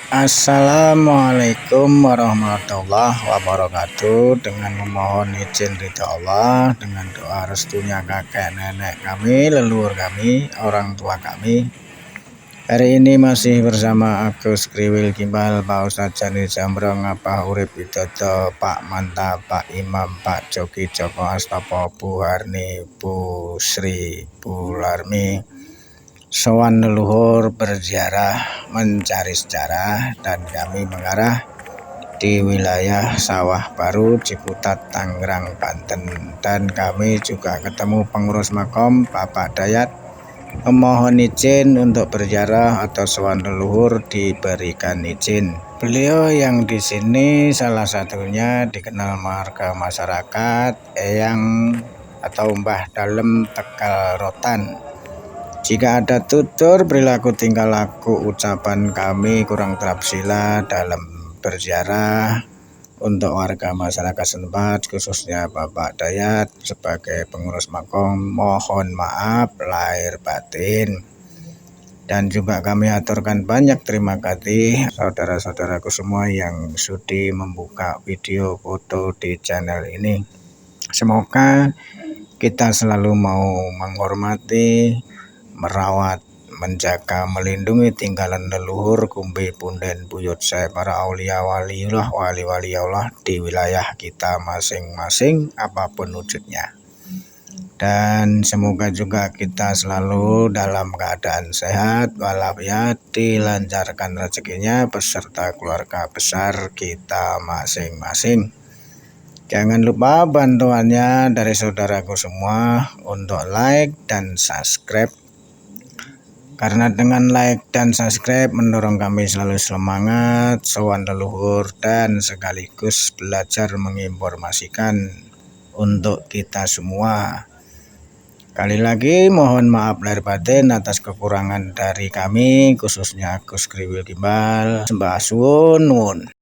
Assalamualaikum warahmatullahi wabarakatuh. Dengan memohon izin ridha Allah, dengan doa restunya kakek nenek kami, leluhur kami, orang tua kami. Hari ini masih bersama aku Skriwil Gimbal, Pak Ustadz Jani Jambrong, Apa Urip Widodo, Pak Mantap, Pak Imam, Pak Joki Joko Astopo, Bu Harni, Bu Sri, Bu Larmi. Sowan leluhur berziarah mencari sejarah, dan kami mengarah di wilayah Sawah Baru, Ciputat, Tangerang, Banten. Dan kami juga ketemu pengurus makom Bapak Dayat, memohon izin untuk berziarah atau sowan leluhur diberikan izin. Beliau yang di sini salah satunya dikenal marga masyarakat Eyang atau Mbah Dalem Tegal Rotan. Jika ada tutur perilaku tingkah laku ucapan kami kurang terapsila dalam berziarah untuk warga masyarakat setempat, khususnya Bapak Dayat sebagai pengurus makom, mohon maaf lahir batin. Dan juga kami aturkan banyak terima kasih saudara-saudaraku semua yang sudi membuka video foto di channel ini. Semoga kita selalu mau menghormati, merawat, menjaga, melindungi tinggalan leluhur, kumbi, punden, buyut saya, para aulia waliullah, wali-wali Allah di wilayah kita masing-masing apapun wujudnya. Dan semoga juga kita selalu dalam keadaan sehat walafiat, dilancarkan rezekinya beserta keluarga besar kita masing-masing. Jangan lupa bantuannya dari saudaraku semua untuk like dan subscribe, karena dengan like dan subscribe mendorong kami selalu semangat sowan leluhur dan sekaligus belajar menginformasikan untuk kita semua. Kali lagi mohon maaf lahir batin atas kekurangan dari kami, khususnya aku Skriwil Gimbal. Sembah suwun.